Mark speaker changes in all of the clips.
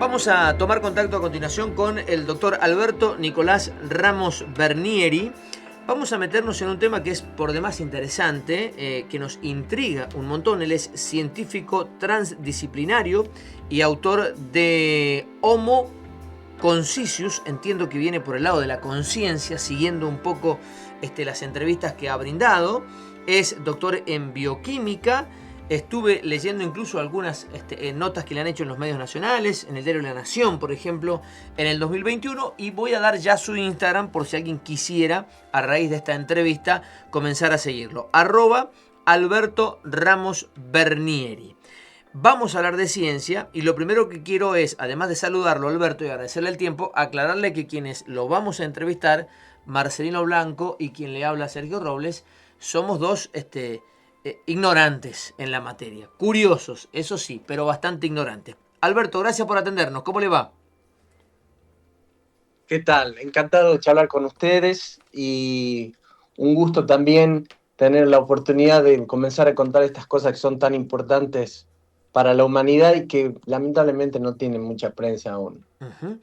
Speaker 1: Vamos a tomar contacto a continuación con el doctor Alberto Nicolás Ramos Bernieri. Vamos a meternos en un tema que es por demás interesante, que nos intriga un montón. Él es científico transdisciplinario y autor de Homo Conscious. Entiendo que viene por el lado de la conciencia, siguiendo un poco las entrevistas que ha brindado. Es doctor en bioquímica. Estuve leyendo incluso algunas notas que le han hecho en los medios nacionales, en el diario La Nación, por ejemplo, en el 2021, y voy a dar ya su Instagram por si alguien quisiera, a raíz de esta entrevista, comenzar a seguirlo. @Alberto Ramos Bernieri. Vamos a hablar de ciencia y lo primero que quiero es, además de saludarlo, Alberto, y agradecerle el tiempo, aclararle que quienes lo vamos a entrevistar, Marcelino Blanco y quien le habla, Sergio Robles, somos dos ignorantes en la materia. Curiosos, eso sí, pero bastante ignorantes. Alberto, gracias por atendernos. ¿Cómo le va?
Speaker 2: ¿Qué tal? Encantado de charlar con ustedes y un gusto también tener la oportunidad de comenzar a contar estas cosas que son tan importantes para la humanidad y que lamentablemente no tienen mucha prensa aún.
Speaker 1: Uh-huh.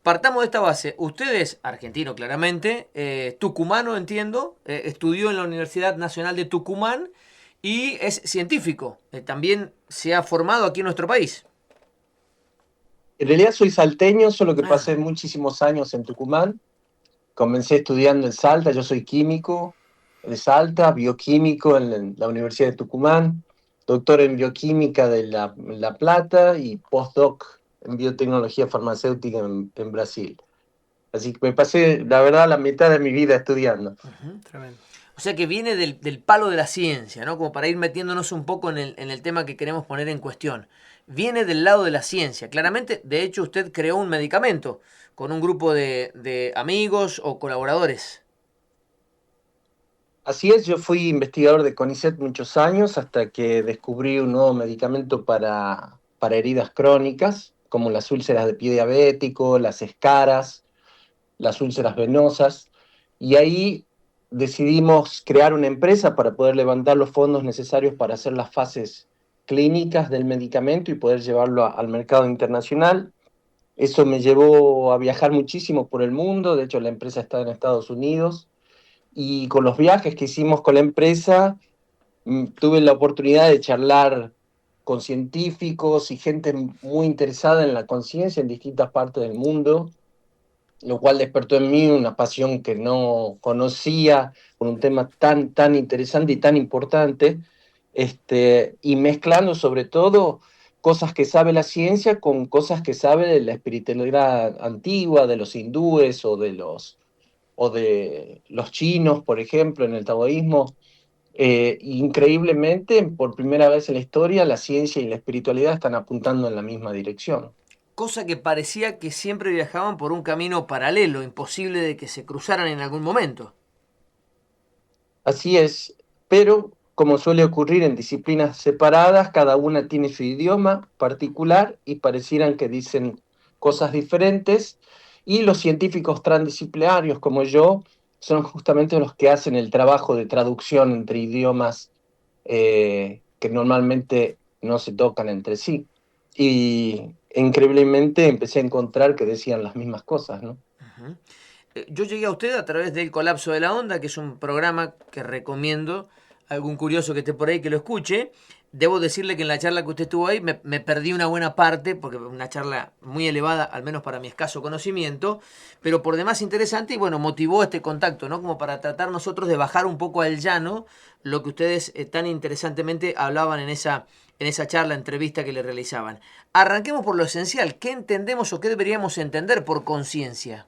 Speaker 1: Partamos de esta base. Usted es argentino, claramente, tucumano, entiendo, estudió en la Universidad Nacional de Tucumán y es científico. También se ha formado aquí en nuestro país.
Speaker 2: En realidad soy salteño, solo que
Speaker 1: Ah,
Speaker 2: pasé muchísimos años en Tucumán. Comencé estudiando en Salta, yo soy químico de Salta, bioquímico en la Universidad de Tucumán, doctor en bioquímica de La Plata y postdoc en biotecnología farmacéutica en Brasil. Así que me pasé, la verdad, la mitad de mi vida estudiando.
Speaker 1: tremendo. O sea que viene del palo de la ciencia, ¿no? Como para ir metiéndonos un poco en el tema que queremos poner en cuestión. Viene del lado de la ciencia. Claramente, de hecho, usted creó un medicamento con un grupo de amigos o colaboradores.
Speaker 2: Así es, yo fui investigador de CONICET muchos años hasta que descubrí un nuevo medicamento para heridas crónicas, como las úlceras de pie diabético, las escaras, las úlceras venosas, y ahí decidimos crear una empresa para poder levantar los fondos necesarios para hacer las fases clínicas del medicamento y poder llevarlo al mercado internacional. Eso me llevó a viajar muchísimo por el mundo, de hecho la empresa está en Estados Unidos, y con los viajes que hicimos con la empresa, tuve la oportunidad de charlar con científicos y gente muy interesada en la conciencia en distintas partes del mundo, lo cual despertó en mí una pasión que no conocía por un tema tan interesante y tan importante, y mezclando sobre todo cosas que sabe la ciencia con cosas que sabe de la espiritualidad antigua, de los hindúes o de los chinos, por ejemplo, en el taoísmo. Increíblemente, por primera vez en la historia, la ciencia y la espiritualidad están apuntando en la misma dirección.
Speaker 1: Cosa que parecía que siempre viajaban por un camino paralelo, imposible de que se cruzaran en algún momento.
Speaker 2: Así es, pero como suele ocurrir en disciplinas separadas, cada una tiene su idioma particular y parecieran que dicen cosas diferentes, y los científicos transdisciplinarios como yo son justamente los que hacen el trabajo de traducción entre idiomas que normalmente no se tocan entre sí. Y increíblemente empecé a encontrar que decían las mismas cosas, ¿no?
Speaker 1: Uh-huh. Yo llegué a usted a través del Colapso de la Onda, que es un programa que recomiendo a algún curioso que esté por ahí que lo escuche. Debo decirle que en la charla que usted tuvo ahí me perdí una buena parte, porque una charla muy elevada, al menos para mi escaso conocimiento, pero por demás interesante y bueno, motivó este contacto, ¿no? Como para tratar nosotros de bajar un poco al llano lo que ustedes tan interesantemente hablaban en esa charla, entrevista que le realizaban. Arranquemos por lo esencial. ¿Qué entendemos o qué deberíamos entender por conciencia?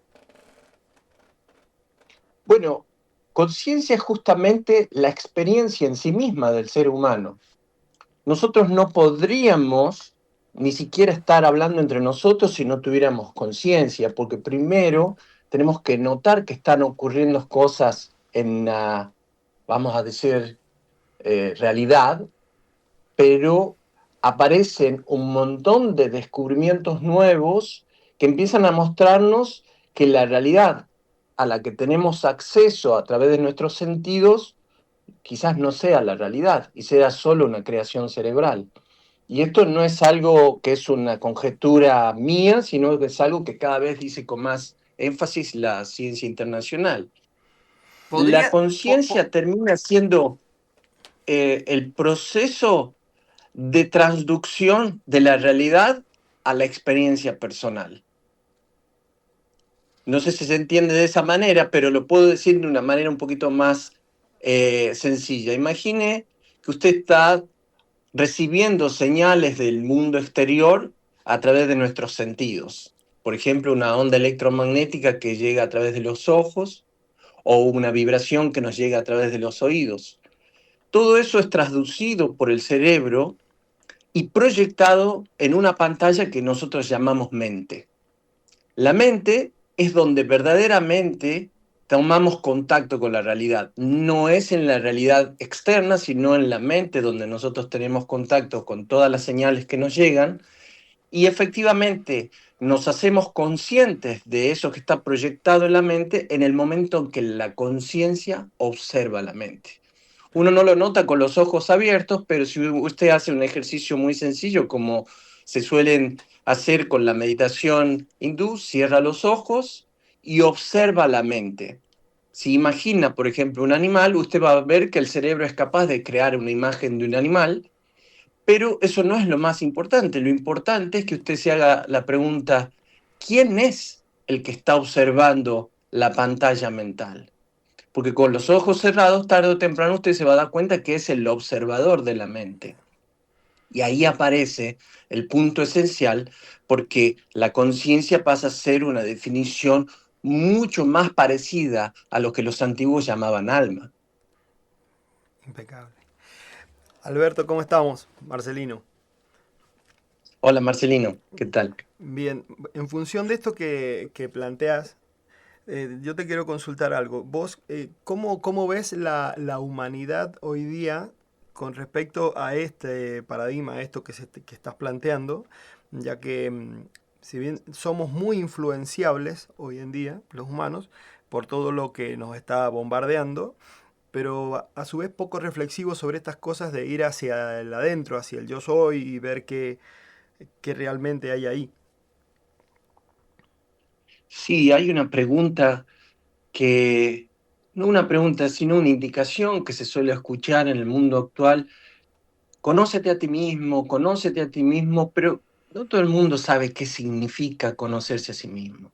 Speaker 2: Bueno, conciencia es justamente la experiencia en sí misma del ser humano. Nosotros no podríamos ni siquiera estar hablando entre nosotros si no tuviéramos conciencia, porque primero tenemos que notar que están ocurriendo cosas en la, vamos a decir, realidad, pero aparecen un montón de descubrimientos nuevos que empiezan a mostrarnos que la realidad a la que tenemos acceso a través de nuestros sentidos quizás no sea la realidad y sea solo una creación cerebral. Y esto no es algo que es una conjetura mía, sino que es algo que cada vez dice con más énfasis la ciencia internacional. La
Speaker 1: Podría,
Speaker 2: conciencia termina siendo el proceso de transducción de la realidad a la experiencia personal. No sé si se entiende de esa manera, pero lo puedo decir de una manera un poquito más sencilla. Imagine que usted está recibiendo señales del mundo exterior a través de nuestros sentidos. Por ejemplo, una onda electromagnética que llega a través de los ojos o una vibración que nos llega a través de los oídos. Todo eso es traducido por el cerebro y proyectado en una pantalla que nosotros llamamos mente. La mente es donde verdaderamente tomamos contacto con la realidad. No es en la realidad externa, sino en la mente donde nosotros tenemos contacto con todas las señales que nos llegan y efectivamente nos hacemos conscientes de eso que está proyectado en la mente en el momento en que la conciencia observa la mente. Uno no lo nota con los ojos abiertos, pero si usted hace un ejercicio muy sencillo, como se suelen hacer con la meditación hindú, cierra los ojos y observa la mente. Si imagina, por ejemplo, un animal, usted va a ver que el cerebro es capaz de crear una imagen de un animal, pero eso no es lo más importante. Lo importante es que usted se haga la pregunta, ¿quién es el que está observando la pantalla mental? Porque con los ojos cerrados, tarde o temprano usted se va a dar cuenta que es el observador de la mente. Y ahí aparece el punto esencial, porque la conciencia pasa a ser una definición mucho más parecida a lo que los antiguos llamaban alma.
Speaker 3: Impecable. Alberto, ¿cómo estamos? Marcelino.
Speaker 2: Hola Marcelino, ¿qué tal?
Speaker 3: Bien, en función de esto que planteas, yo te quiero consultar algo. Vos, ¿cómo ves la humanidad hoy día con respecto a este paradigma, a esto que estás planteando? Ya que si bien somos muy influenciables hoy en día, los humanos, por todo lo que nos está bombardeando, pero a su vez poco reflexivos sobre estas cosas de ir hacia el adentro, hacia el yo soy y ver qué realmente hay ahí.
Speaker 2: Sí, hay una pregunta que, no una pregunta, sino una indicación que se suele escuchar en el mundo actual. Conócete a ti mismo, pero no todo el mundo sabe qué significa conocerse a sí mismo.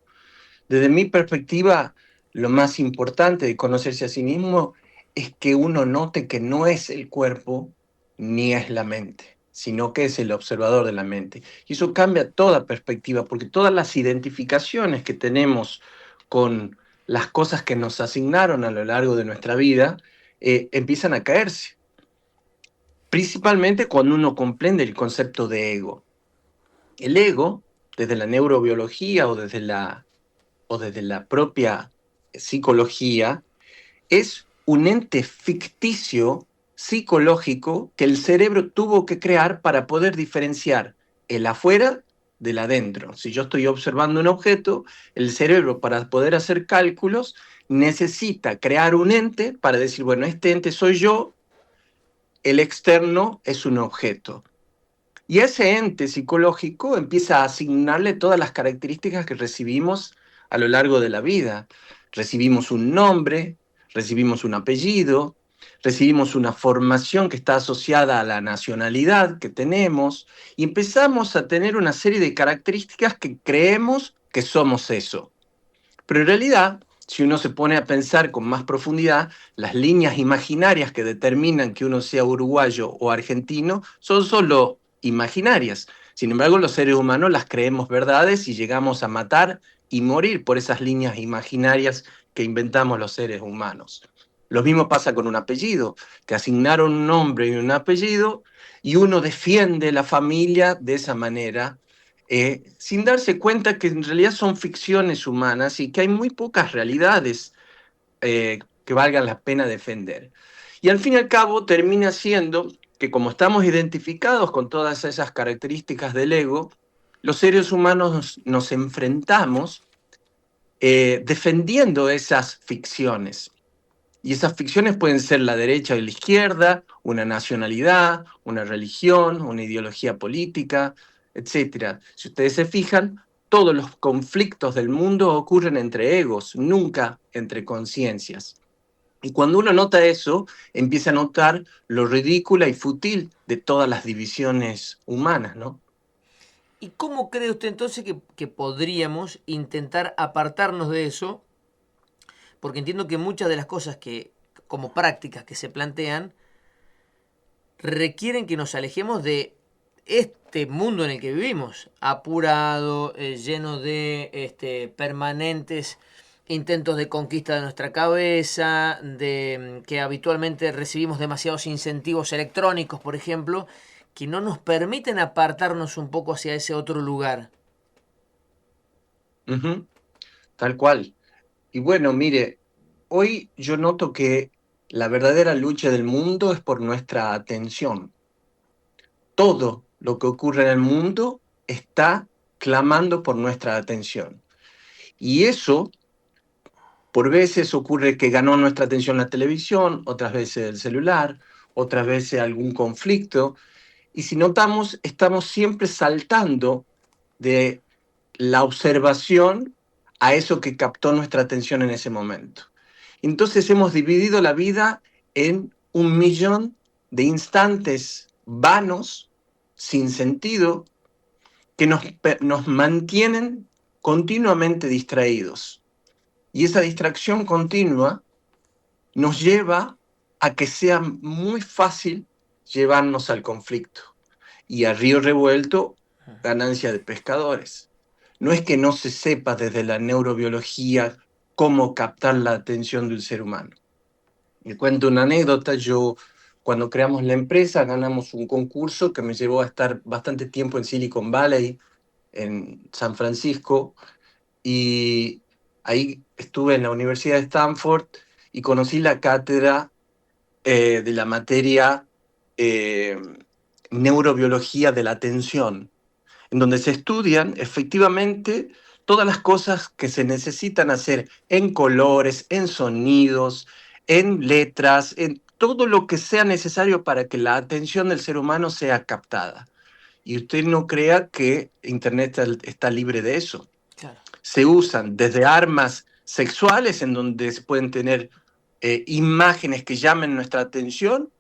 Speaker 2: Desde mi perspectiva, lo más importante de conocerse a sí mismo es que uno note que no es el cuerpo ni es la mente, sino que es el observador de la mente. Y eso cambia toda perspectiva, porque todas las identificaciones que tenemos con las cosas que nos asignaron a lo largo de nuestra vida empiezan a caerse, principalmente cuando uno comprende el concepto de ego. El ego, desde la neurobiología o desde la propia psicología, es un ente ficticio psicológico que el cerebro tuvo que crear para poder diferenciar el afuera del adentro. Si yo estoy observando un objeto, el cerebro para poder hacer cálculos necesita crear un ente para decir, bueno, este ente soy yo, el externo es un objeto. Y ese ente psicológico empieza a asignarle todas las características que recibimos a lo largo de la vida. Recibimos un nombre, recibimos un apellido, recibimos una formación que está asociada a la nacionalidad que tenemos y empezamos a tener una serie de características que creemos que somos eso. Pero en realidad, si uno se pone a pensar con más profundidad, las líneas imaginarias que determinan que uno sea uruguayo o argentino son solo imaginarias. Sin embargo, los seres humanos las creemos verdades y llegamos a matar y morir por esas líneas imaginarias que inventamos los seres humanos. Lo mismo pasa con un apellido. Te asignaron un nombre y un apellido y uno defiende la familia de esa manera sin darse cuenta que en realidad son ficciones humanas y que hay muy pocas realidades que valgan la pena defender. Y al fin y al cabo termina siendo que como estamos identificados con todas esas características del ego, los seres humanos nos enfrentamos defendiendo esas ficciones. Y esas ficciones pueden ser la derecha o la izquierda, una nacionalidad, una religión, una ideología política, etcétera. Si ustedes se fijan, todos los conflictos del mundo ocurren entre egos, nunca entre conciencias. Y cuando uno nota eso, empieza a notar lo ridícula y fútil de todas las divisiones humanas, ¿no?
Speaker 1: ¿Y cómo cree usted entonces que podríamos intentar apartarnos de eso? Porque entiendo que muchas de las cosas que, como prácticas que se plantean, requieren que nos alejemos de este mundo en el que vivimos, apurado, lleno de permanentes intentos de conquista de nuestra cabeza, de que habitualmente recibimos demasiados incentivos electrónicos, por ejemplo, que no nos permiten apartarnos un poco hacia ese otro lugar.
Speaker 2: Ujú, tal cual. Y bueno, mire, hoy yo noto que la verdadera lucha del mundo es por nuestra atención. Todo lo que ocurre en el mundo está clamando por nuestra atención. Y eso, por veces ocurre que ganó nuestra atención la televisión, otras veces el celular, otras veces algún conflicto. Y si notamos, estamos siempre saltando de la observación a eso que captó nuestra atención en ese momento. Entonces hemos dividido la vida en 1 millón de instantes vanos, sin sentido, que nos mantienen continuamente distraídos. Y esa distracción continua nos lleva a que sea muy fácil llevarnos al conflicto. Y a río revuelto, ganancia de pescadores. No es que no se sepa desde la neurobiología cómo captar la atención del ser humano. Me cuento una anécdota. Yo, cuando creamos la empresa, ganamos un concurso que me llevó a estar bastante tiempo en Silicon Valley, en San Francisco, y ahí estuve en la Universidad de Stanford y conocí la cátedra de la materia eh, neurobiología de la atención, en donde se estudian efectivamente todas las cosas que se necesitan hacer en colores, en sonidos, en letras, en todo lo que sea necesario para que la atención del ser humano sea captada. Y usted no crea que Internet está libre de eso.
Speaker 1: Claro.
Speaker 2: Se usan desde armas sexuales, en donde se pueden tener imágenes que llamen nuestra atención,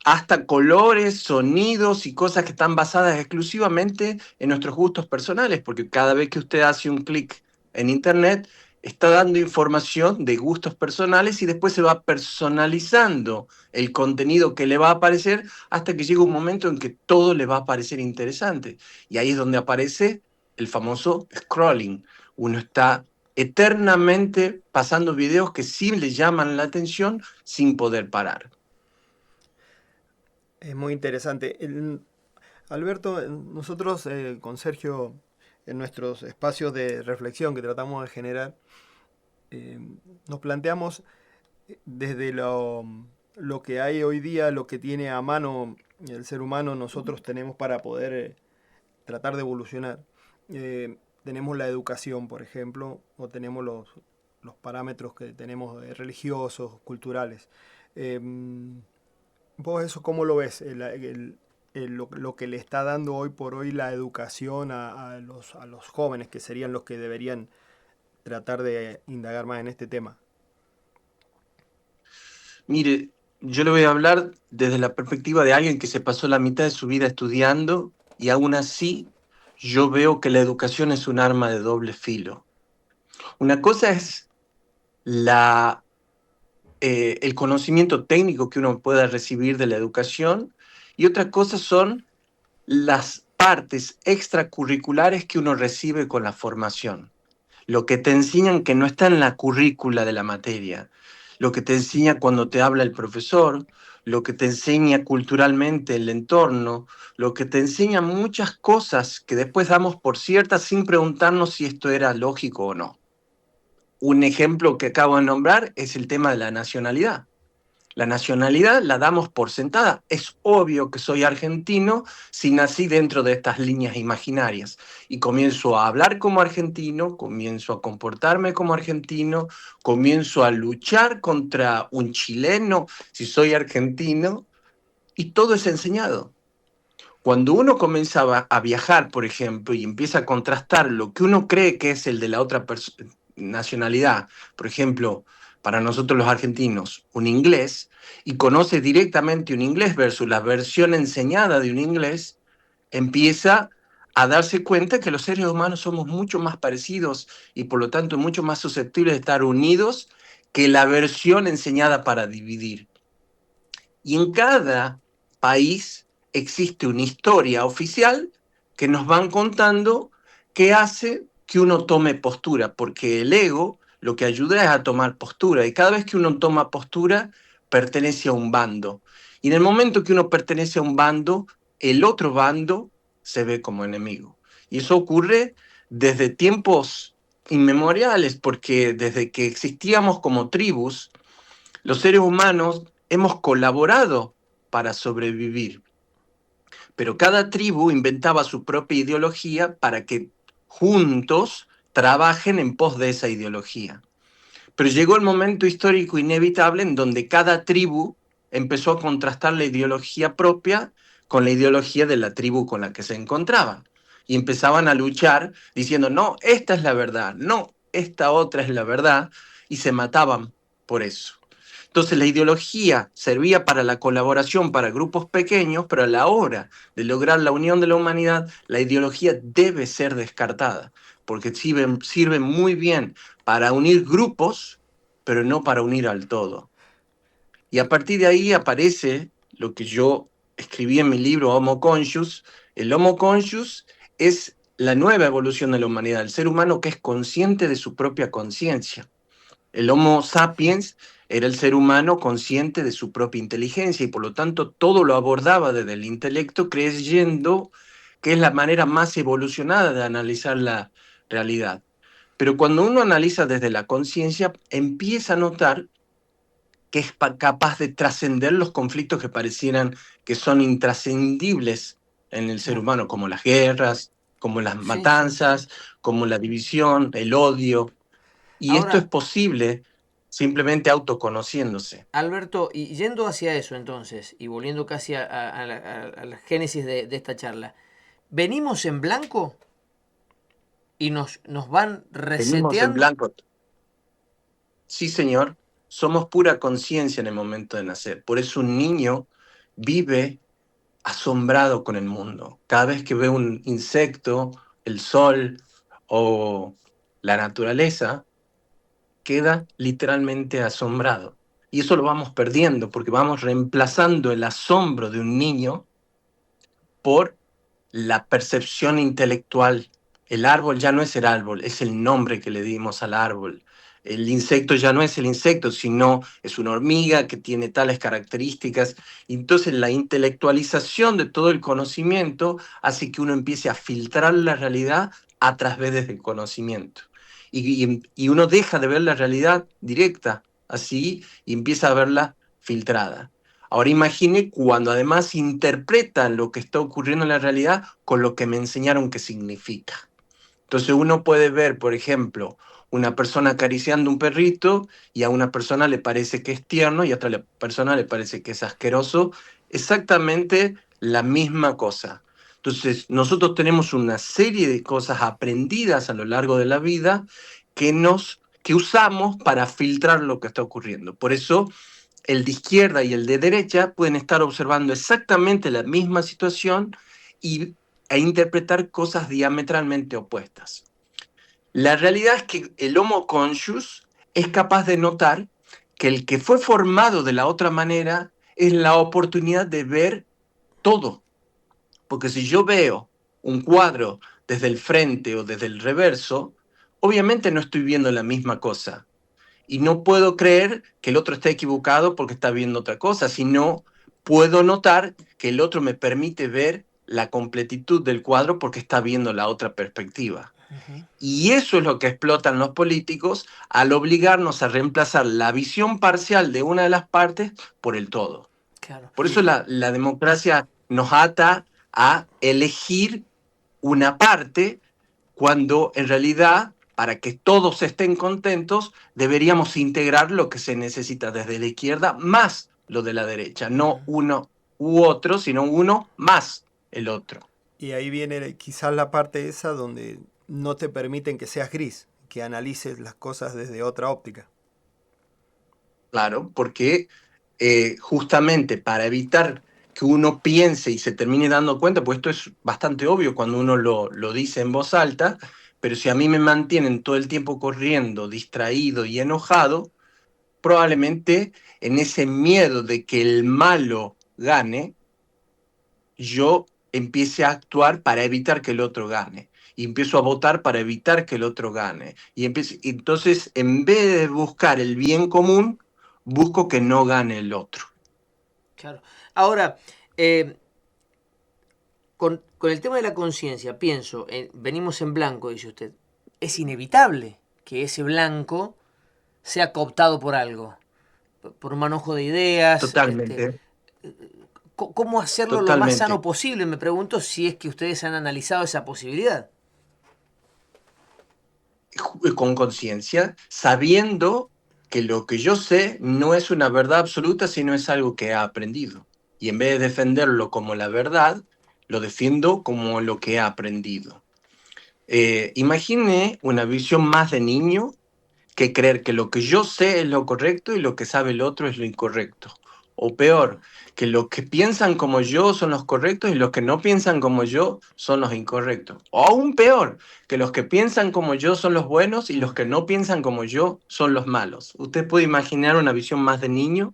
Speaker 2: hasta colores, sonidos y cosas que están basadas exclusivamente en nuestros gustos personales, porque cada vez que usted hace un clic en Internet, está dando información de gustos personales y después se va personalizando el contenido que le va a aparecer hasta que llega un momento en que todo le va a parecer interesante. Y ahí es donde aparece el famoso scrolling. Uno está eternamente pasando videos que sí le llaman la atención sin poder parar.
Speaker 3: Es muy interesante. Alberto, nosotros con Sergio, en nuestros espacios de reflexión que tratamos de generar, eh, nos planteamos desde lo que hay hoy día, lo que tiene a mano el ser humano, nosotros tenemos para poder tratar de evolucionar. Tenemos la educación, por ejemplo, o tenemos los parámetros que tenemos religiosos, culturales. Eh, ¿Vos eso cómo lo ves? Lo que le está dando hoy por hoy la educación a los jóvenes, que serían los que deberían tratar de indagar más en este tema.
Speaker 2: Mire, yo le voy a hablar desde la perspectiva de alguien que se pasó la mitad de su vida estudiando y aún así yo veo que la educación es un arma de doble filo. Una cosa es el conocimiento técnico que uno pueda recibir de la educación y otra cosa son las partes extracurriculares que uno recibe con la formación. Lo que te enseñan que no está en la currícula de la materia, lo que te enseña cuando te habla el profesor, lo que te enseña culturalmente el entorno, lo que te enseña muchas cosas que después damos por ciertas sin preguntarnos si esto era lógico o no. Un ejemplo que acabo de nombrar es el tema de la nacionalidad. La nacionalidad la damos por sentada. Es obvio que soy argentino si nací dentro de estas líneas imaginarias. Y comienzo a hablar como argentino, comienzo a comportarme como argentino, comienzo a luchar contra un chileno si soy argentino, y todo es enseñado. Cuando uno comenzaba a viajar, por ejemplo, y empieza a contrastar lo que uno cree que es el de la otra nacionalidad, por ejemplo, para nosotros los argentinos, un inglés, y conoce directamente un inglés versus la versión enseñada de un inglés, empieza a darse cuenta que los seres humanos somos mucho más parecidos y por lo tanto mucho más susceptibles de estar unidos que la versión enseñada para dividir. Y en cada país existe una historia oficial que nos van contando que hace que uno tome postura, porque el ego lo que ayuda es a tomar postura, y cada vez que uno toma postura, pertenece a un bando. Y en el momento que uno pertenece a un bando, el otro bando se ve como enemigo. Y eso ocurre desde tiempos inmemoriales, porque desde que existíamos como tribus, los seres humanos hemos colaborado para sobrevivir, pero cada tribu inventaba su propia ideología para que juntos trabajen en pos de esa ideología. Pero llegó el momento histórico inevitable en donde cada tribu empezó a contrastar la ideología propia con la ideología de la tribu con la que se encontraban. Y empezaban a luchar diciendo, no, esta es la verdad, no, esta otra es la verdad, y se mataban por eso. Entonces la ideología servía para la colaboración para grupos pequeños, pero a la hora de lograr la unión de la humanidad, la ideología debe ser descartada, porque sirve muy bien para unir grupos, pero no para unir al todo. Y a partir de ahí aparece lo que yo escribí en mi libro Homo Conscious. El Homo Conscious es la nueva evolución de la humanidad, el ser humano que es consciente de su propia conciencia. El Homo sapiens era el ser humano consciente de su propia inteligencia y por lo tanto todo lo abordaba desde el intelecto, creyendo que es la manera más evolucionada de analizar la realidad. Pero cuando uno analiza desde la conciencia, empieza a notar que es capaz de trascender los conflictos que parecieran que son intrascendibles en el ser humano, como las guerras, como las matanzas, como la división, el odio. Y esto es
Speaker 1: Ahora,
Speaker 2: posible simplemente autoconociéndose.
Speaker 1: Alberto, y yendo hacia eso entonces, y volviendo casi a la génesis de esta charla, ¿venimos en blanco y nos van
Speaker 2: Venimos en
Speaker 1: reseteando?
Speaker 2: blanco. Sí, señor, somos pura conciencia en el momento de nacer. Por eso un niño vive asombrado con el mundo. Cada vez que ve un insecto, el sol o la naturaleza, queda literalmente asombrado. Y eso lo vamos perdiendo porque vamos reemplazando el asombro de un niño por la percepción intelectual. El árbol ya no es el árbol, es el nombre que le dimos al árbol. El insecto ya no es el insecto, sino es una hormiga que tiene tales características. Entonces la intelectualización de todo el conocimiento hace que uno empiece a filtrar la realidad a través del conocimiento. Y uno deja de ver la realidad directa así y empieza a verla filtrada. Ahora imagine cuando además interpretan lo que está ocurriendo en la realidad con lo que me enseñaron que significa. Entonces uno puede ver, por ejemplo, una persona acariciando un perrito y a una persona le parece que es tierno y a otra persona le parece que es asqueroso, exactamente la misma cosa. Entonces nosotros tenemos una serie de cosas aprendidas a lo largo de la vida que usamos para filtrar lo que está ocurriendo. Por eso el de izquierda y el de derecha pueden estar observando exactamente la misma situación e interpretar cosas diametralmente opuestas. La realidad es que el Homo Conscious es capaz de notar que el que fue formado de la otra manera es la oportunidad de ver todo. Porque si yo veo un cuadro desde el frente o desde el reverso, obviamente no estoy viendo la misma cosa. Y no puedo creer que el otro está equivocado porque está viendo otra cosa, sino puedo notar que el otro me permite ver la completitud del cuadro porque está viendo la otra perspectiva.
Speaker 1: Ujú.
Speaker 2: Y eso es lo que explotan los políticos al obligarnos a reemplazar la visión parcial de una de las partes por el todo.
Speaker 1: Claro.
Speaker 2: Por eso la democracia nos ata a elegir una parte cuando en realidad, para que todos estén contentos, deberíamos integrar lo que se necesita desde la izquierda más lo de la derecha, no
Speaker 1: Ujú.
Speaker 2: uno u otro, sino uno más el otro.
Speaker 3: Y ahí viene quizás la parte esa donde no te permiten que seas gris, que analices las cosas desde otra óptica.
Speaker 2: Claro, porque justamente para evitar que uno piense y se termine dando cuenta, pues esto es bastante obvio cuando uno lo dice en voz alta, pero si a mí me mantienen todo el tiempo corriendo, distraído y enojado, probablemente en ese miedo de que el malo gane, yo empiece a actuar para evitar que el otro gane. Y empiezo a votar para evitar que el otro gane. Entonces, en vez de buscar el bien común, busco que no gane el otro.
Speaker 1: Claro. Ahora, con el tema de la conciencia, pienso, venimos en blanco, dice usted. Es inevitable que ese blanco sea cooptado por algo, por un manojo de ideas.
Speaker 2: Totalmente,
Speaker 1: ¿Cómo hacerlo lo más sano
Speaker 2: totalmente.
Speaker 1: posible? Me pregunto si es que ustedes han analizado esa posibilidad.
Speaker 2: Con conciencia, sabiendo que lo que yo sé no es una verdad absoluta, sino es algo que he aprendido. Y en vez de defenderlo como la verdad, lo defiendo como lo que he aprendido. Imagine una visión más de niño que creer que lo que yo sé es lo correcto y lo que sabe el otro es lo incorrecto. O peor, que los que piensan como yo son los correctos y los que no piensan como yo son los incorrectos. O aún peor, que los que piensan como yo son los buenos y los
Speaker 1: Mm.
Speaker 2: que no piensan como yo son los malos. Usted puede imaginar una visión más de niño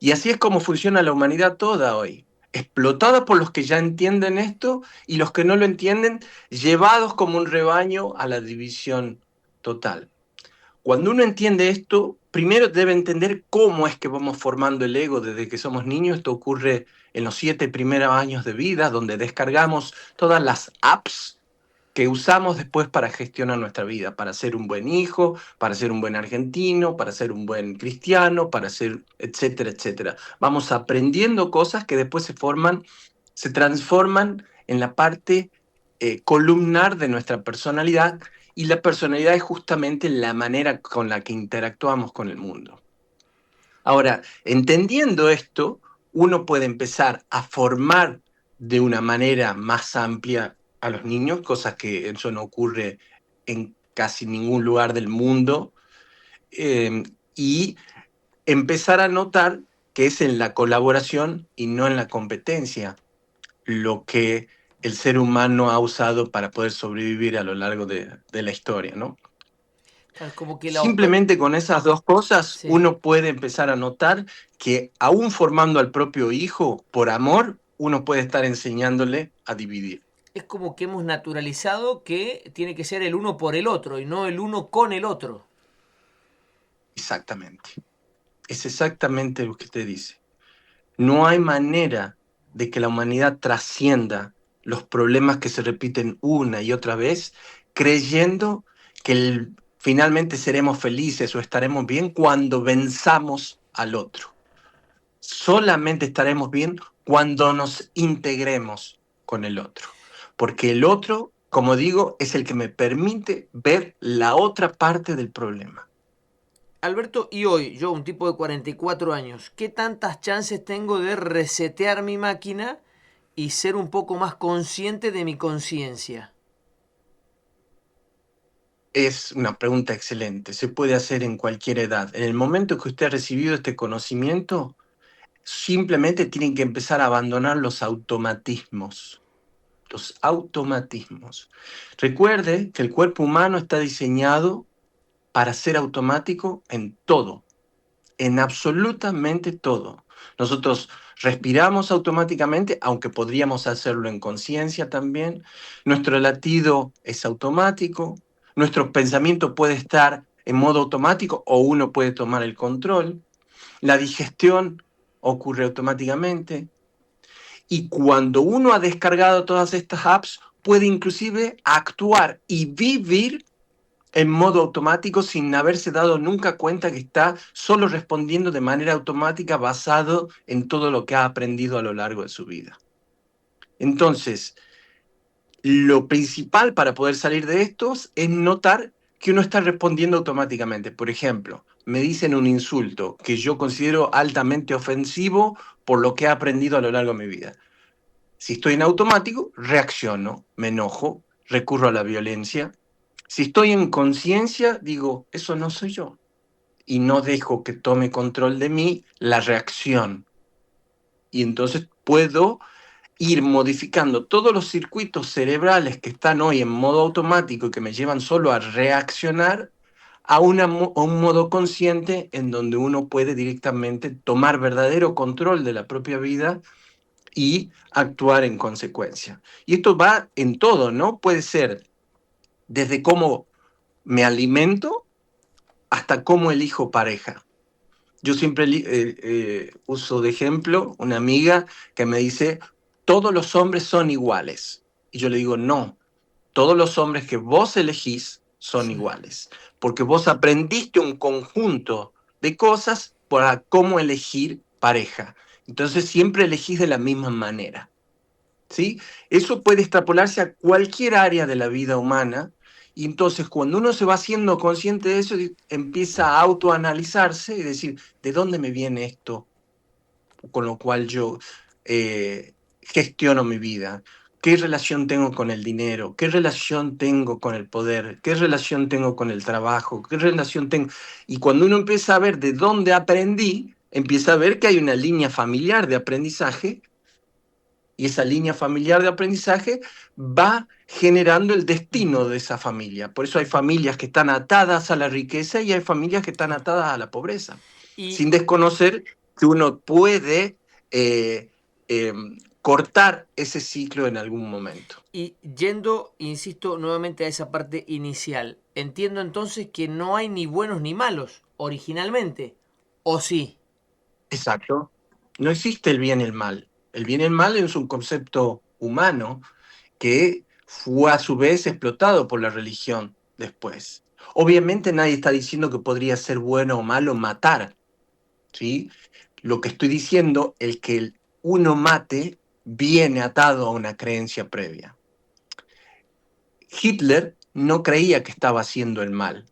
Speaker 2: y así es como funciona la humanidad toda hoy. Explotada por los que ya entienden esto y los que no lo entienden, llevados como un rebaño a la división total. Cuando uno entiende esto, primero debe entender cómo es que vamos formando el ego desde que somos niños. Esto ocurre en los 7 primeros años de vida, donde descargamos todas las apps que usamos después para gestionar nuestra vida, para ser un buen hijo, para ser un buen argentino, para ser un buen cristiano, para ser, etcétera, etcétera. Vamos aprendiendo cosas que después se transforman en la parte columnar de nuestra personalidad, y la personalidad es justamente la manera con la que interactuamos con el mundo. Ahora, entendiendo esto, uno puede empezar a formar de una manera más amplia a los niños, cosas que eso no ocurre en casi ningún lugar del mundo, eh, y empezar a notar que es en la colaboración y no en la competencia lo que el ser humano ha usado para poder sobrevivir a lo largo de la historia, ¿no?
Speaker 1: Claro, es como que
Speaker 2: Simplemente con esas dos cosas
Speaker 1: sí.
Speaker 2: uno puede empezar a notar que aún formando al propio hijo por amor, uno puede estar enseñándole a dividir.
Speaker 1: Es como que hemos naturalizado que tiene que ser el uno por el otro y no el uno con el otro.
Speaker 2: Exactamente. Es exactamente lo que te dice. No hay manera de que la humanidad trascienda los problemas que se repiten una y otra vez, creyendo que finalmente seremos felices o estaremos bien cuando venzamos al otro. Solamente estaremos bien cuando nos integremos con el otro. Porque el otro, como digo, es el que me permite ver la otra parte del problema.
Speaker 1: Alberto, y hoy, yo, un tipo de 44 años, ¿qué tantas chances tengo de resetear mi máquina y ser un poco más consciente de mi conciencia?
Speaker 2: Es una pregunta excelente. Se puede hacer en cualquier edad. En el momento que usted ha recibido este conocimiento, simplemente tienen que empezar a abandonar los automatismos. Los automatismos. Recuerde que el cuerpo humano está diseñado para ser automático en todo, en absolutamente todo. Nosotros respiramos automáticamente, aunque podríamos hacerlo en conciencia también. Nuestro latido es automático. Nuestro pensamiento puede estar en modo automático o uno puede tomar el control. La digestión ocurre automáticamente. Y cuando uno ha descargado todas estas apps, puede inclusive actuar y vivir en modo automático sin haberse dado nunca cuenta que está solo respondiendo de manera automática basado en todo lo que ha aprendido a lo largo de su vida. Entonces, lo principal para poder salir de estos es notar que uno está respondiendo automáticamente. Por ejemplo, me dicen un insulto que yo considero altamente ofensivo por lo que he aprendido a lo largo de mi vida. Si estoy en automático, reacciono, me enojo, recurro a la violencia. Si estoy en conciencia, digo, eso no soy yo. Y no dejo que tome control de mí la reacción. Y entonces puedo ir modificando todos los circuitos cerebrales que están hoy en modo automático y que me llevan solo a reaccionar a un modo consciente en donde uno puede directamente tomar verdadero control de la propia vida y actuar en consecuencia. Y esto va en todo, ¿no? Puede ser desde cómo me alimento hasta cómo elijo pareja. Yo siempre uso de ejemplo una amiga que me dice, todos los hombres son iguales. Y yo le digo, no, todos los hombres que vos elegís son iguales, porque vos aprendiste un conjunto de cosas para cómo elegir pareja. Entonces siempre elegís de la misma manera. ¿Sí? Eso puede extrapolarse a cualquier área de la vida humana y entonces cuando uno se va haciendo consciente de eso, empieza a autoanalizarse y decir, ¿de dónde me viene esto? Con lo cual yo gestiono mi vida. ¿Qué relación tengo con el dinero? ¿Qué relación tengo con el poder? ¿Qué relación tengo con el trabajo? ¿Qué relación tengo? Y cuando uno empieza a ver de dónde aprendí, empieza a ver que hay una línea familiar de aprendizaje y esa línea familiar de aprendizaje va generando el destino de esa familia. Por eso hay familias que están atadas a la riqueza y hay familias que están atadas a la pobreza,
Speaker 1: Y,
Speaker 2: sin desconocer que uno puede eh, eh, cortar ese ciclo en algún momento.
Speaker 1: y yendo, insisto, nuevamente a esa parte inicial, entiendo entonces que no hay ni buenos ni malos originalmente, ¿o sí?
Speaker 2: Exacto. No existe el bien y el mal. El bien y el mal es un concepto humano que fue a su vez explotado por la religión después. Obviamente nadie está diciendo que podría ser bueno o malo matar, ¿sí? Lo que estoy diciendo es que el uno mate viene atado a una creencia previa. Hitler no creía que estaba haciendo el mal.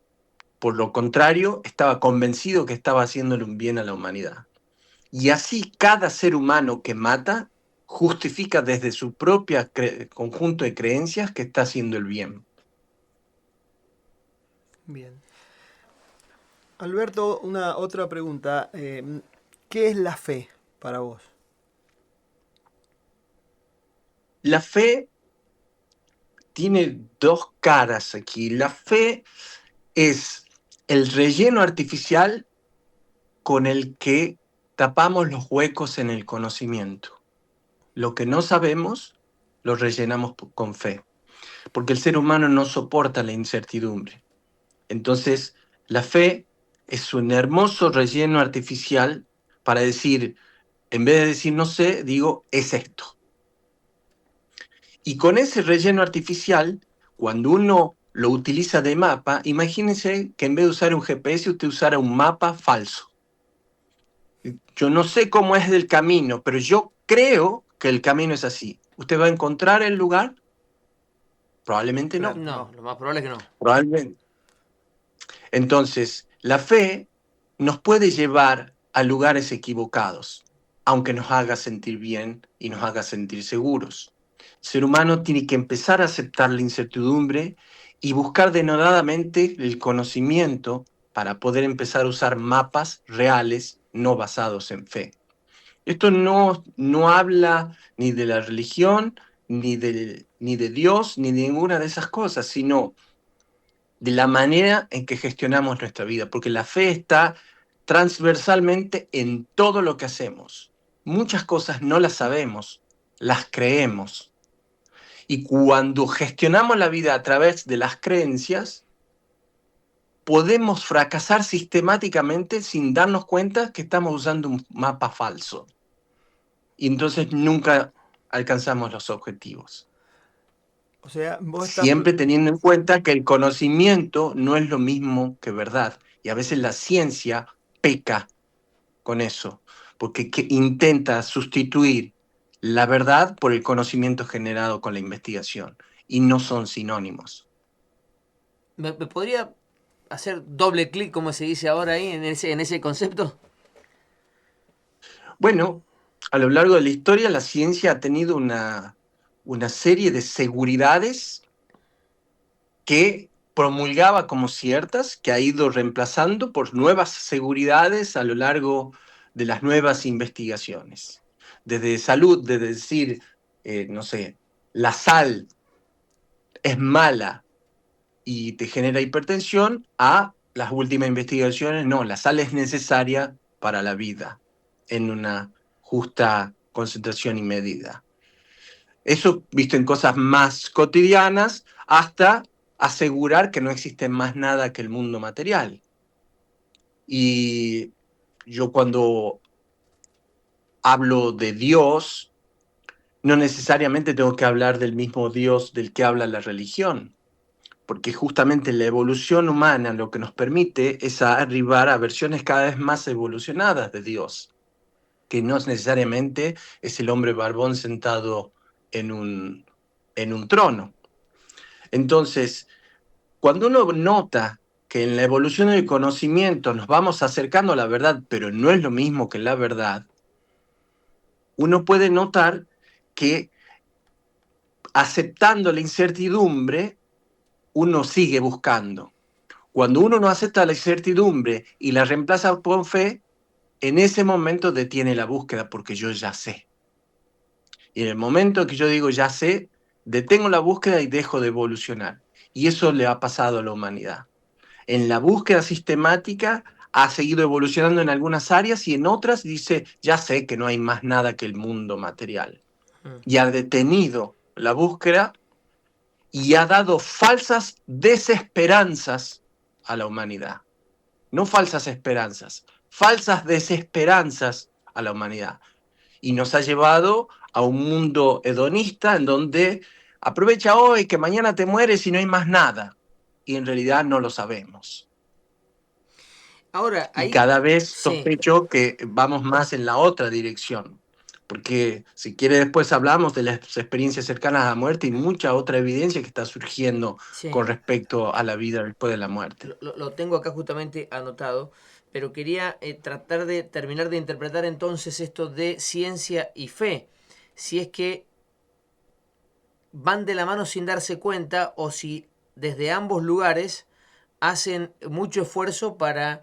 Speaker 2: Por lo contrario, estaba convencido que estaba haciéndole un bien a la humanidad. Y así cada ser humano que mata justifica desde su propio conjunto de creencias que está haciendo el bien.
Speaker 3: Bien. Alberto, una otra pregunta. ¿Qué es la fe para vos?
Speaker 2: La fe tiene dos caras aquí. La fe es el relleno artificial con el que tapamos los huecos en el conocimiento. Lo que no sabemos, lo rellenamos con fe, porque el ser humano no soporta la incertidumbre. Entonces, la fe es un hermoso relleno artificial para decir, en vez de decir no sé, digo es esto. Y con ese relleno artificial, cuando uno lo utiliza de mapa, imagínense que en vez de usar un GPS, usted usara un mapa falso. Yo no sé cómo es el camino, pero yo creo que el camino es así. ¿Usted va a encontrar el lugar? Probablemente no.
Speaker 3: Claro,
Speaker 1: No,
Speaker 3: no.
Speaker 1: lo más probable es que no.
Speaker 2: Probablemente. Entonces, la fe nos puede llevar a lugares equivocados, aunque nos haga sentir bien y nos haga sentir seguros. El ser humano tiene que empezar a aceptar la incertidumbre y buscar denodadamente el conocimiento para poder empezar a usar mapas reales no basados en fe. Esto no habla ni de la religión, ni de Dios, ni de ninguna de esas cosas, sino de la manera en que gestionamos nuestra vida, porque la fe está transversalmente en todo lo que hacemos. Muchas cosas no las sabemos, las creemos. Y cuando gestionamos la vida a través de las creencias, podemos fracasar sistemáticamente sin darnos cuenta que estamos usando un mapa falso. Y entonces nunca alcanzamos los objetivos.
Speaker 3: O sea, vos estás...
Speaker 2: Siempre teniendo en cuenta que el conocimiento no es lo mismo que verdad. Y a veces la ciencia peca con eso, porque intenta sustituir la verdad por el conocimiento generado con la investigación, y no son sinónimos.
Speaker 1: ¿Me podría hacer doble clic, como se dice ahora ahí, en ese concepto?
Speaker 2: Bueno, a lo largo de la historia la ciencia ha tenido una serie de seguridades que promulgaba como ciertas, que ha ido reemplazando por nuevas seguridades a lo largo de las nuevas investigaciones. Desde salud, de decir, no sé, la sal es mala y te genera hipertensión, a las últimas investigaciones, no, la sal es necesaria para la vida en una justa concentración y medida. Eso visto en cosas más cotidianas, hasta asegurar que no existe más nada que el mundo material. Y yo cuando hablo de Dios, no necesariamente tengo que hablar del mismo Dios del que habla la religión, porque justamente la evolución humana lo que nos permite es arribar a versiones cada vez más evolucionadas de Dios, que no necesariamente es el hombre barbón sentado en un trono. Entonces, cuando uno nota que en la evolución del conocimiento nos vamos acercando a la verdad, pero no es lo mismo que la verdad, uno puede notar que aceptando la incertidumbre, uno sigue buscando. Cuando uno no acepta la incertidumbre y la reemplaza por fe, en ese momento detiene la búsqueda porque yo ya sé. Y en el momento que yo digo ya sé, detengo la búsqueda y dejo de evolucionar. Y eso le ha pasado a la humanidad. En la búsqueda sistemática ha seguido evolucionando en algunas áreas y en otras dice, ya sé que no hay más nada que el mundo material. Y ha detenido la búsqueda y ha dado falsas desesperanzas a la humanidad. No falsas esperanzas, falsas desesperanzas a la humanidad. Y nos ha llevado a un mundo hedonista en donde aprovecha hoy que mañana te mueres y no hay más nada. Y en realidad no lo sabemos.
Speaker 1: Ahora,
Speaker 2: Y
Speaker 1: ahí,
Speaker 2: cada vez
Speaker 1: sí,
Speaker 2: sospecho que vamos más en la otra dirección. Porque si quiere después hablamos de las experiencias cercanas a la muerte y mucha otra evidencia que está surgiendo
Speaker 1: sí.
Speaker 2: con respecto a la vida después de la muerte.
Speaker 1: Lo tengo acá justamente anotado, pero quería tratar de terminar de interpretar entonces esto de ciencia y fe. Si es que van de la mano sin darse cuenta o si desde ambos lugares hacen mucho esfuerzo para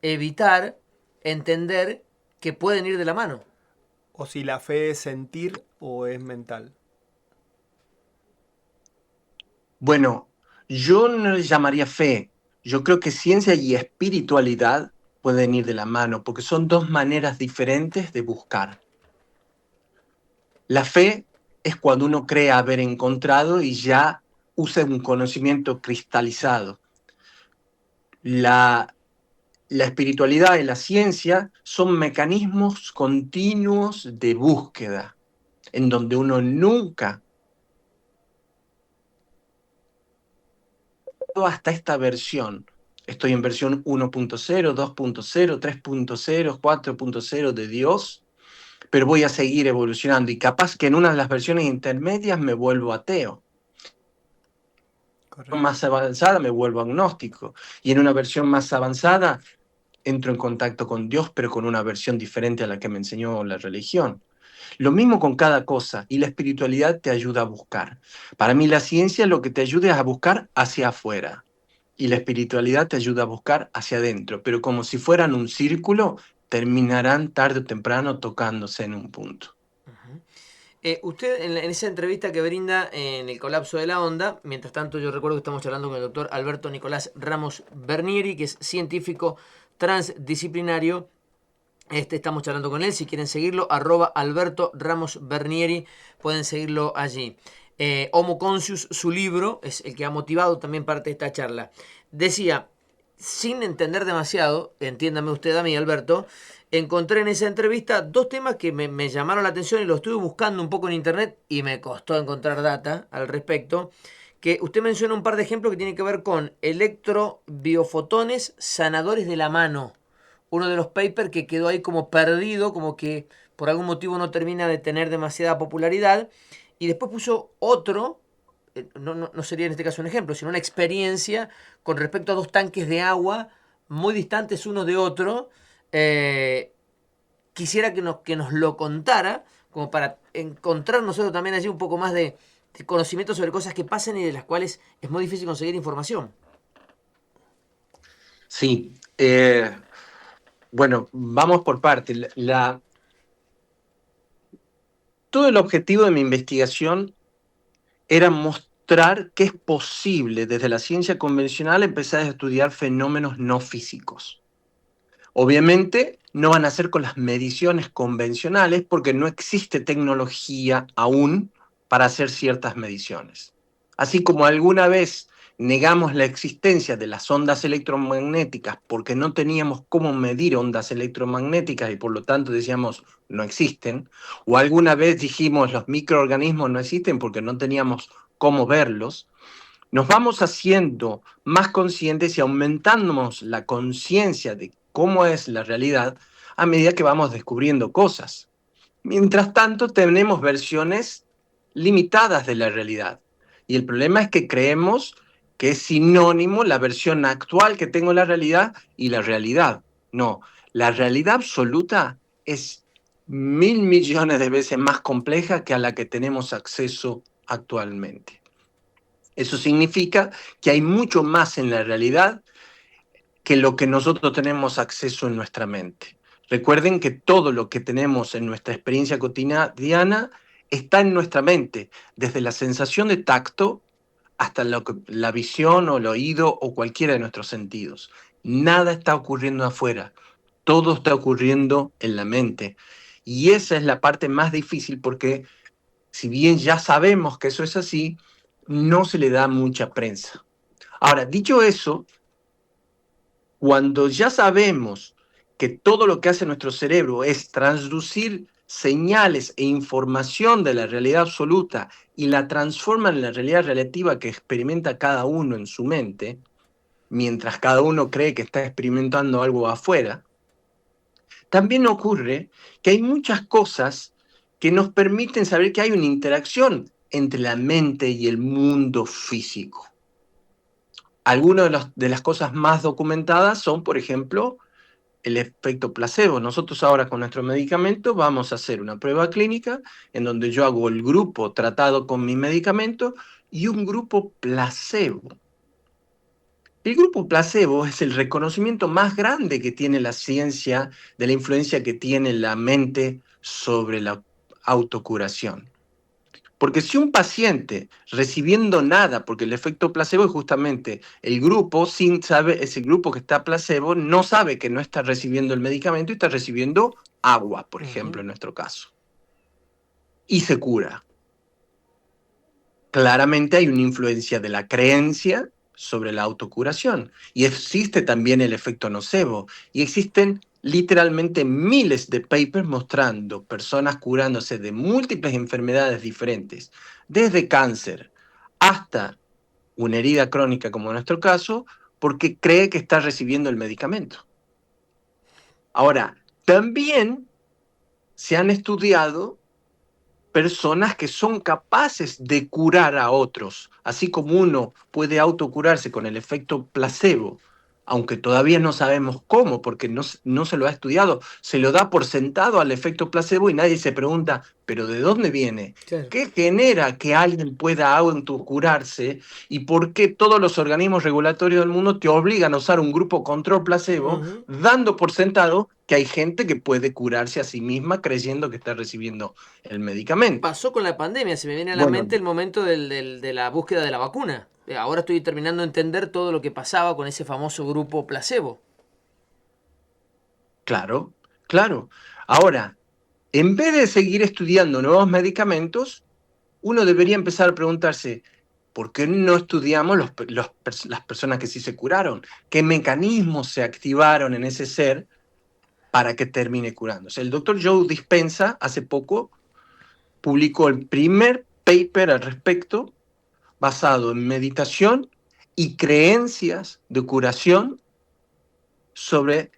Speaker 1: evitar entender que pueden ir de la mano.
Speaker 3: O si la fe es sentir o es mental.
Speaker 2: Bueno, yo no le llamaría fe. Yo creo que ciencia y espiritualidad pueden ir de la mano porque son dos maneras diferentes de buscar. La fe es cuando uno cree haber encontrado y ya usa un conocimiento cristalizado. La espiritualidad y la ciencia son mecanismos continuos de búsqueda, en donde uno nunca, hasta esta versión, estoy en versión 1.0, 2.0, 3.0, 4.0 de Dios, pero voy a seguir evolucionando y capaz que en una de las versiones intermedias me vuelvo ateo.
Speaker 3: Correcto.
Speaker 2: Más avanzada me vuelvo agnóstico y en una versión más avanzada entro en contacto con Dios, pero con una versión diferente a la que me enseñó la religión. Lo mismo con cada cosa, y la espiritualidad te ayuda a buscar. Para mí la ciencia lo que te ayuda es a buscar hacia afuera, y la espiritualidad te ayuda a buscar hacia adentro, pero como si fueran un círculo, terminarán tarde o temprano tocándose en un punto.
Speaker 1: Usted en esa entrevista que brinda en el colapso de la onda, mientras tanto yo recuerdo que estamos hablando con el doctor Alberto Nicolás Ramos Bernieri, que es científico transdisciplinario. Estamos charlando con él, si quieren seguirlo, @Alberto Ramos Bernieri, pueden seguirlo allí. Homo Conscius, su libro, es el que ha motivado también parte de esta charla. Decía, sin entender demasiado, entiéndame usted a mí, Alberto, encontré en esa entrevista dos temas que me llamaron la atención y los estuve buscando un poco en internet y me costó encontrar data al respecto. Que usted menciona un par de ejemplos que tienen que ver con electrobiofotones sanadores de la mano. Uno de los papers que quedó ahí como perdido, como que por algún motivo no termina de tener demasiada popularidad. Y después puso otro, no sería en este caso un ejemplo, sino una experiencia con respecto a dos tanques de agua muy distantes uno de otro. Eh, Quisiera que nos lo contara, como para encontrar nosotros también allí un poco más de conocimiento sobre cosas que pasan y de las cuales es muy difícil conseguir información.
Speaker 2: Sí, bueno, vamos por partes. Todo el objetivo de mi investigación era mostrar que es posible desde la ciencia convencional empezar a estudiar fenómenos no físicos. Obviamente no van a ser con las mediciones convencionales porque no existe tecnología aún para hacer ciertas mediciones. Así como alguna vez negamos la existencia de las ondas electromagnéticas porque no teníamos cómo medir ondas electromagnéticas y por lo tanto decíamos no existen, o alguna vez dijimos los microorganismos no existen porque no teníamos cómo verlos, nos vamos haciendo más conscientes y aumentamos la conciencia de cómo es la realidad a medida que vamos descubriendo cosas. Mientras tanto, tenemos versiones limitadas de la realidad. Y el problema es que creemos que es sinónimo la versión actual que tengo de la realidad y la realidad. No, la realidad absoluta es 1.000 millones de veces más compleja que a la que tenemos acceso actualmente. Eso significa que hay mucho más en la realidad que lo que nosotros tenemos acceso en nuestra mente. Recuerden que todo lo que tenemos en nuestra experiencia cotidiana está en nuestra mente, desde la sensación de tacto hasta la visión o el oído o cualquiera de nuestros sentidos. Nada está ocurriendo afuera, todo está ocurriendo en la mente. Y esa es la parte más difícil porque si bien ya sabemos que eso es así, no se le da mucha prensa. Ahora, dicho eso, cuando ya sabemos que todo lo que hace nuestro cerebro es transducir señales e información de la realidad absoluta y la transforma en la realidad relativa que experimenta cada uno en su mente, mientras cada uno cree que está experimentando algo afuera, también ocurre que hay muchas cosas que nos permiten saber que hay una interacción entre la mente y el mundo físico. Algunas de las cosas más documentadas son, por ejemplo, el efecto placebo. Nosotros ahora con nuestro medicamento vamos a hacer una prueba clínica en donde yo hago el grupo tratado con mi medicamento y un grupo placebo. El grupo placebo es el reconocimiento más grande que tiene la ciencia de la influencia que tiene la mente sobre la autocuración. Porque si un paciente recibiendo nada, porque el efecto placebo es justamente el grupo, sin saber, ese grupo que está placebo, no sabe que no está recibiendo el medicamento y está recibiendo agua, por ejemplo, en nuestro caso. Y se cura. Claramente hay una influencia de la creencia sobre la autocuración. Y existe también el efecto nocebo. Y existen literalmente miles de papers mostrando personas curándose de múltiples enfermedades diferentes, desde cáncer hasta una herida crónica como en nuestro caso, porque cree que está recibiendo el medicamento. Ahora, también se han estudiado personas que son capaces de curar a otros, así como uno puede autocurarse con el efecto placebo, aunque todavía no sabemos cómo, porque no se lo ha estudiado, se lo da por sentado al efecto placebo y nadie se pregunta, ¿pero de dónde viene?
Speaker 1: Claro.
Speaker 2: ¿Qué genera que alguien pueda autocurarse? ¿Y por qué todos los organismos regulatorios del mundo te obligan a usar un grupo control placebo, dando por sentado que hay gente que puede curarse a sí misma creyendo que está recibiendo el medicamento?
Speaker 1: Pasó con la pandemia, se me viene a la
Speaker 2: Bueno,
Speaker 1: mente el momento de la búsqueda de la vacuna. Ahora estoy terminando de entender todo lo que pasaba con ese famoso grupo placebo.
Speaker 2: claro, claro. Ahora, en vez de seguir estudiando nuevos medicamentos, uno debería empezar a preguntarse, ¿por qué no estudiamos las personas que sí se curaron? ¿Qué mecanismos se activaron en ese ser para que termine curándose. El doctor Joe Dispenza hace poco publicó el primer paper al respecto basado en meditación y creencias de curación sobre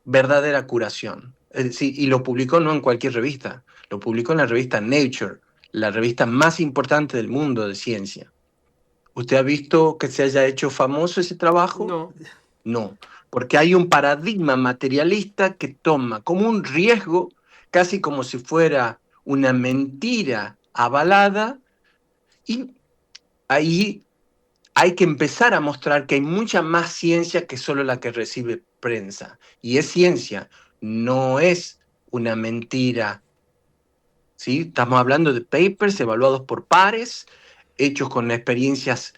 Speaker 2: verdadera curación. Es decir, y lo publicó no en cualquier revista, lo publicó en la revista Nature, la revista más importante del mundo de ciencia. ¿Usted ha visto que se haya hecho famoso ese trabajo?
Speaker 1: No.
Speaker 2: No, porque hay un paradigma materialista que toma como un riesgo, casi como si fuera una mentira avalada, y ahí hay que empezar a mostrar que hay mucha más ciencia que solo la que recibe prensa. Y es ciencia, no es una mentira. ¿Sí? Estamos hablando de papers evaluados por pares, hechos con experiencias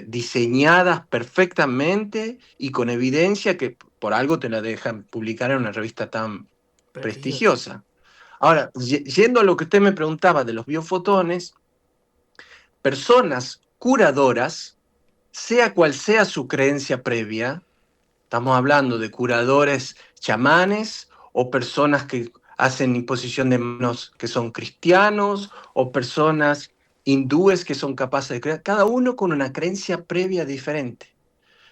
Speaker 2: diseñadas perfectamente y con evidencia que por algo te la dejan publicar en una revista tan prestigiosa. Ahora, yendo a lo que usted me preguntaba de los biofotones, personas curadoras, sea cual sea su creencia previa, estamos hablando de curadores chamanes o personas que hacen imposición de manos que son cristianos o personas hindúes que son capaces de crear, cada uno con una creencia previa diferente,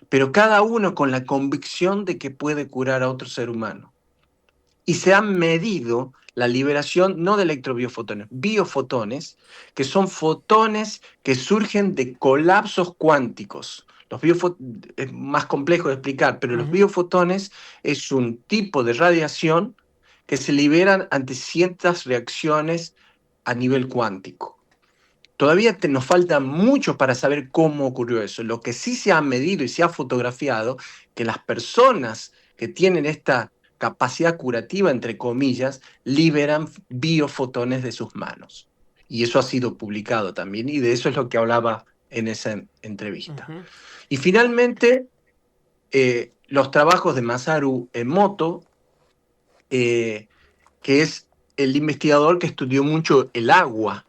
Speaker 2: pero cada uno con la convicción de que puede curar a otro ser humano. Y se han medido la liberación no de electrobiofotones, biofotones, que son fotones que surgen de colapsos cuánticos. Es más complejo de explicar, pero los biofotones es un tipo de radiación que se liberan ante ciertas reacciones a nivel cuántico. Todavía nos falta mucho para saber cómo ocurrió eso. Lo que sí se ha medido y se ha fotografiado, que las personas que tienen esta capacidad curativa, entre comillas, liberan biofotones de sus manos. Y eso ha sido publicado también, y de eso es lo que hablaba en esa entrevista. Y finalmente, los trabajos de Masaru Emoto, que es el investigador que estudió mucho el agua.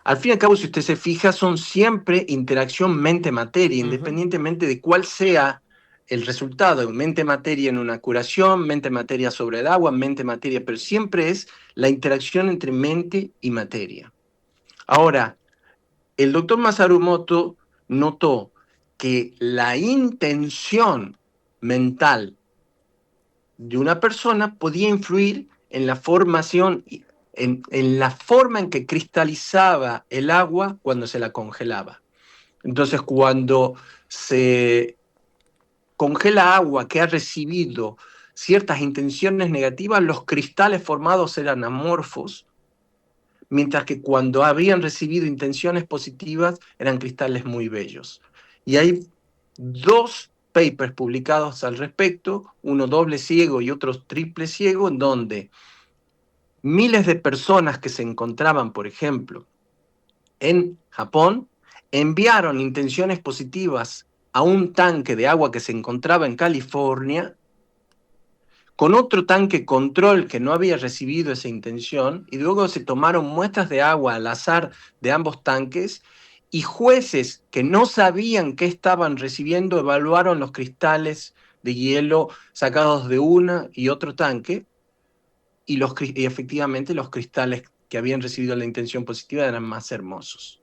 Speaker 2: Al fin y al cabo, si usted se fija, son siempre interacción mente-materia, independientemente de cuál sea el resultado. Mente-materia en una curación, mente-materia sobre el agua, mente-materia, pero siempre es la interacción entre mente y materia. Ahora, el doctor Masaru Emoto notó que la intención mental de una persona podía influir en la formación, en la forma en que cristalizaba el agua cuando se la congelaba. Entonces, cuando se congela agua que ha recibido ciertas intenciones negativas, los cristales formados eran amorfos, mientras que cuando habían recibido intenciones positivas eran cristales muy bellos. Y hay dos papers publicados al respecto, uno doble ciego y otro triple ciego, en donde miles de personas que se encontraban, por ejemplo, en Japón, enviaron intenciones positivas a un tanque de agua que se encontraba en California, con otro tanque control que no había recibido esa intención, y luego se tomaron muestras de agua al azar de ambos tanques, y jueces que no sabían qué estaban recibiendo evaluaron los cristales de hielo sacados de una y otro tanque, y efectivamente los cristales que habían recibido la intención positiva eran más hermosos.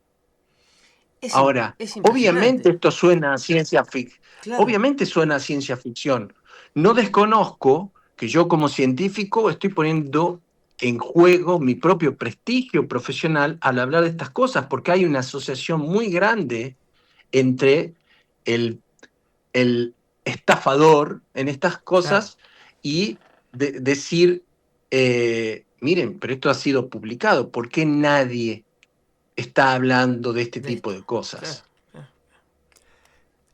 Speaker 2: Ahora, obviamente esto suena a ciencia ficción.
Speaker 1: Claro.
Speaker 2: Obviamente suena a ciencia ficción. No desconozco que yo como científico estoy poniendo en juego mi propio prestigio profesional al hablar de estas cosas, porque hay una asociación muy grande entre el estafador en estas cosas y decir, miren, pero esto ha sido publicado, ¿por qué nadie está hablando de este tipo de cosas?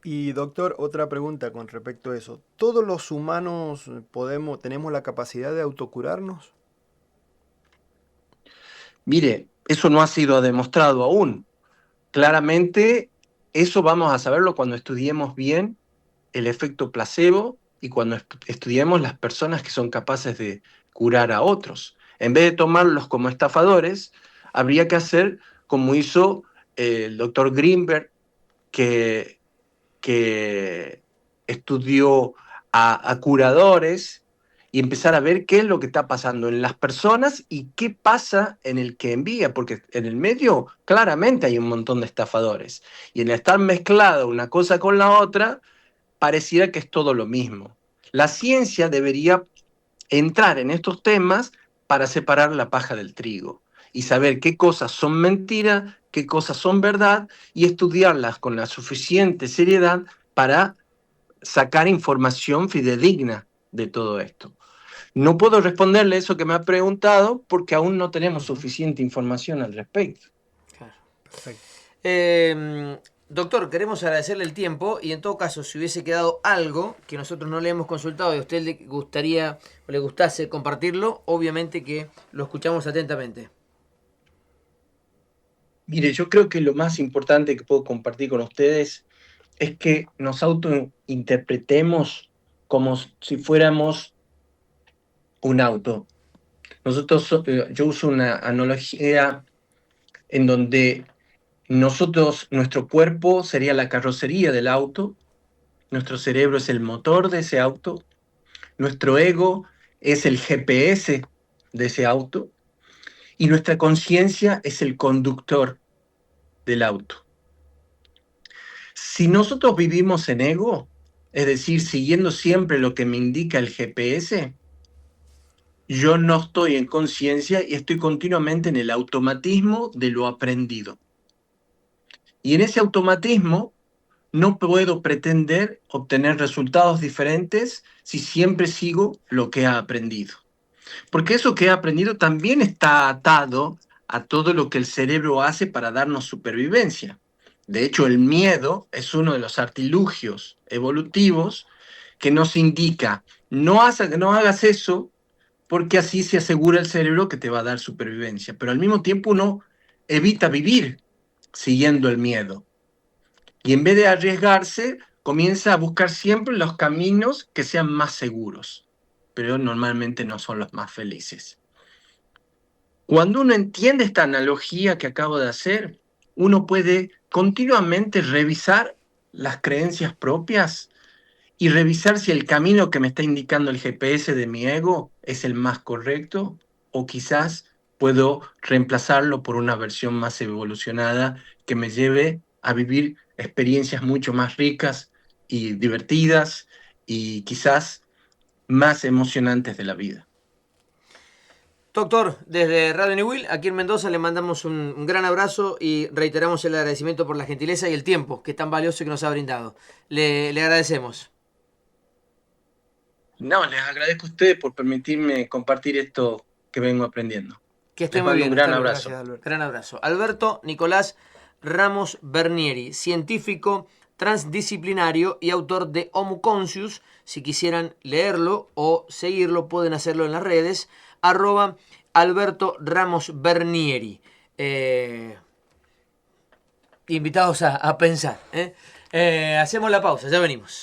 Speaker 3: Y doctor, otra pregunta con respecto a eso. ¿Todos los humanos tenemos la capacidad de autocurarnos?
Speaker 2: Mire, eso no ha sido demostrado aún. Claramente, eso vamos a saberlo cuando estudiemos bien el efecto placebo y cuando estudiemos las personas que son capaces de curar a otros. En vez de tomarlos como estafadores, habría que hacer como hizo el doctor Greenberg, que estudió a curadores y empezar a ver qué es lo que está pasando en las personas y qué pasa en el que envía, porque en el medio claramente hay un montón de estafadores. Y en estar mezclada una cosa con la otra, pareciera que es todo lo mismo. La ciencia debería entrar en estos temas para separar la paja del trigo y saber qué cosas son mentira, qué cosas son verdad y estudiarlas con la suficiente seriedad para sacar información fidedigna de todo esto. No puedo responderle eso que me ha preguntado porque aún no tenemos suficiente información al respecto.
Speaker 1: Claro.
Speaker 3: Perfecto.
Speaker 1: Doctor, queremos agradecerle el tiempo y en todo caso, si hubiese quedado algo que nosotros no le hemos consultado y a usted le gustaría o le gustase compartirlo, obviamente que lo escuchamos atentamente.
Speaker 2: Mire, yo creo que lo más importante que puedo compartir con ustedes es que nos autointerpretemos como si fuéramos un auto. Yo uso una analogía en donde nuestro cuerpo sería la carrocería del auto, nuestro cerebro es el motor de ese auto, nuestro ego es el GPS de ese auto y nuestra conciencia es el conductor del auto. Si nosotros vivimos en ego, es decir, siguiendo siempre lo que me indica el GPS, yo no estoy en conciencia y estoy continuamente en el automatismo de lo aprendido. Y en ese automatismo no puedo pretender obtener resultados diferentes si siempre sigo lo que he aprendido. Porque eso que he aprendido también está atado a todo lo que el cerebro hace para darnos supervivencia. De hecho, el miedo es uno de los artilugios evolutivos que nos indica, no hagas eso porque así se asegura el cerebro que te va a dar supervivencia. Pero al mismo tiempo uno evita vivir siguiendo el miedo. Y en vez de arriesgarse, comienza a buscar siempre los caminos que sean más seguros, pero normalmente no son los más felices. Cuando uno entiende esta analogía que acabo de hacer, uno puede continuamente revisar las creencias propias y revisar si el camino que me está indicando el GPS de mi ego es el más correcto o quizás puedo reemplazarlo por una versión más evolucionada que me lleve a vivir experiencias mucho más ricas y divertidas y quizás más emocionantes de la vida.
Speaker 1: Doctor, desde Radio New Will, aquí en Mendoza, le mandamos un gran abrazo y reiteramos el agradecimiento por la gentileza y el tiempo que es tan valioso que nos ha brindado. Le agradecemos.
Speaker 2: No, les agradezco a ustedes por permitirme compartir esto que vengo aprendiendo.
Speaker 1: Que esté
Speaker 2: Les
Speaker 1: muy
Speaker 2: mando
Speaker 1: bien.
Speaker 2: un gran
Speaker 1: Hasta luego.
Speaker 2: abrazo.
Speaker 3: Gracias, Alberto.
Speaker 1: Gran abrazo. Alberto Nicolás Ramos Bernieri, científico transdisciplinario y autor de Homo Conscious. Si quisieran leerlo o seguirlo, pueden hacerlo en las redes. @Alberto Ramos Bernieri. Invitados a pensar. Hacemos la pausa, ya venimos.